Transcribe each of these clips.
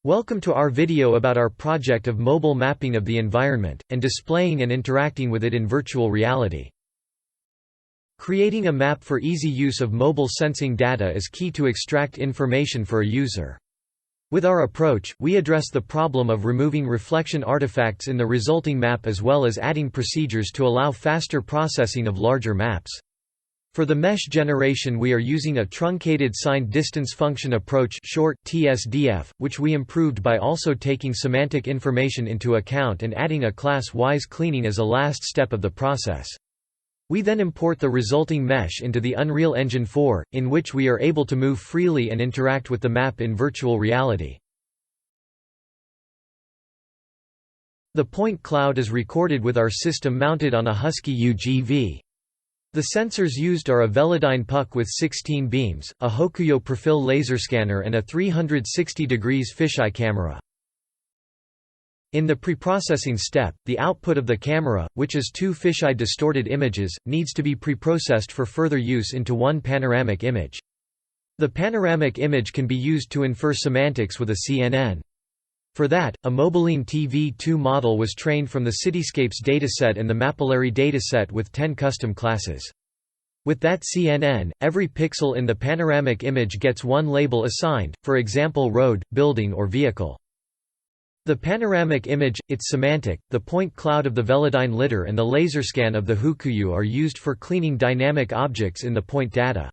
Welcome to our video about our project of mobile mapping of the environment, and displaying and interacting with it in virtual reality. Creating a map for easy use of mobile sensing data is key to extract information for a user. With our approach, we address the problem of removing reflection artifacts in the resulting map as well as adding procedures to allow faster processing of larger maps. For the mesh generation we are using a truncated signed distance function approach, short TSDF, which we improved by also taking semantic information into account and adding a class-wise cleaning as a last step of the process. We then import the resulting mesh into the Unreal Engine 4, in which we are able to move freely and interact with the map in virtual reality. The point cloud is recorded with our system mounted on a Husky UGV. The sensors used are a Velodyne Puck with 16 beams, a Hokuyo Profil laser scanner and a 360 degrees fisheye camera. In the preprocessing step, the output of the camera, which is 2 fisheye distorted images, needs to be preprocessed for further use into one panoramic image. The panoramic image can be used to infer semantics with a CNN. For that, a Mobiline TV2 model was trained from the Cityscapes dataset and the Mapillary dataset with 10 custom classes. With that CNN, every pixel in the panoramic image gets one label assigned, for example road, building or vehicle. The panoramic image, its semantic, the point cloud of the Velodyne lidar and the laser scan of the Hokuyo are used for cleaning dynamic objects in the point data.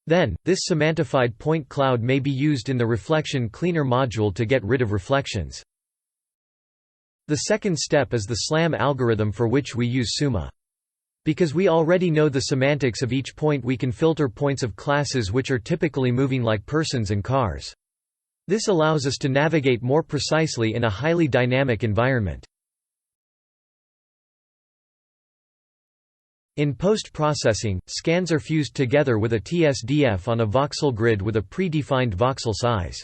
Then, this semantified point cloud may be used in the reflection cleaner module to get rid of reflections. The second step is the SLAM algorithm for which we use SUMA. Because we already know the semantics of each point, we can filter points of classes which are typically moving like persons and cars. This allows us to navigate more precisely in a highly dynamic environment. In post-processing, scans are fused together with a TSDF on a voxel grid with a predefined voxel size.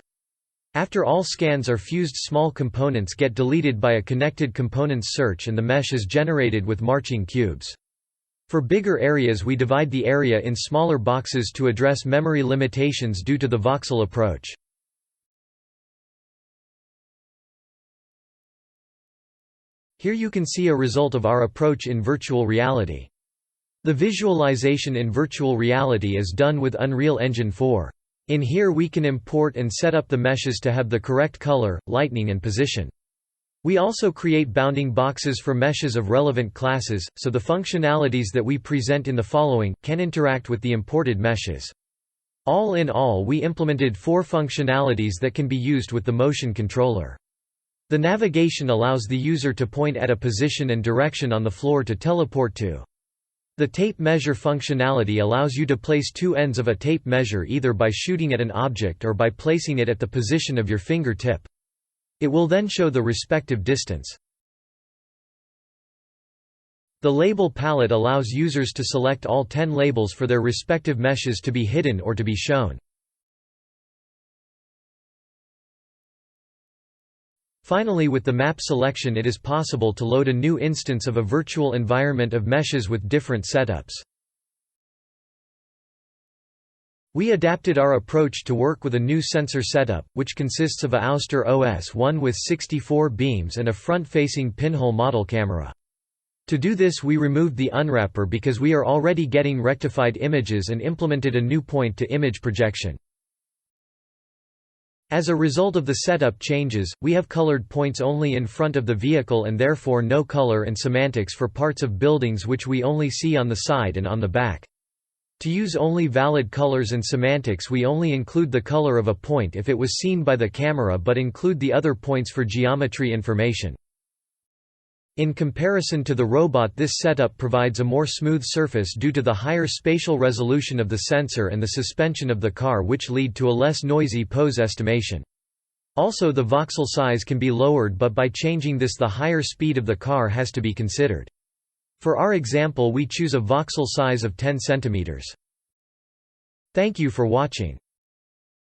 After all scans are fused, small components get deleted by a connected components search and the mesh is generated with marching cubes. For bigger areas we divide the area in smaller boxes to address memory limitations due to the voxel approach. Here you can see a result of our approach in virtual reality. The visualization in virtual reality is done with Unreal Engine 4. In here we can import and set up the meshes to have the correct color, lighting and position. We also create bounding boxes for meshes of relevant classes, so the functionalities that we present in the following can interact with the imported meshes. All in all, we implemented 4 functionalities that can be used with the motion controller. The navigation allows the user to point at a position and direction on the floor to teleport to. The tape measure functionality allows you to place 2 ends of a tape measure either by shooting at an object or by placing it at the position of your fingertip. It will then show the respective distance. The label palette allows users to select all 10 labels for their respective meshes to be hidden or to be shown. Finally, with the map selection it is possible to load a new instance of a virtual environment of meshes with different setups. We adapted our approach to work with a new sensor setup, which consists of a Ouster OS1 with 64 beams and a front-facing pinhole model camera. To do this we removed the unwrapper because we are already getting rectified images and implemented a new point-to-image projection. As a result of the setup changes, we have colored points only in front of the vehicle and therefore no color and semantics for parts of buildings which we only see on the side and on the back. To use only valid colors and semantics we only include the color of a point if it was seen by the camera but include the other points for geometry information. In comparison to the robot, this setup provides a more smooth surface due to the higher spatial resolution of the sensor and the suspension of the car, which lead to a less noisy pose estimation. Also, the voxel size can be lowered, but by changing this the higher speed of the car has to be considered. For our example we choose a voxel size of 10 cm. Thank you for watching.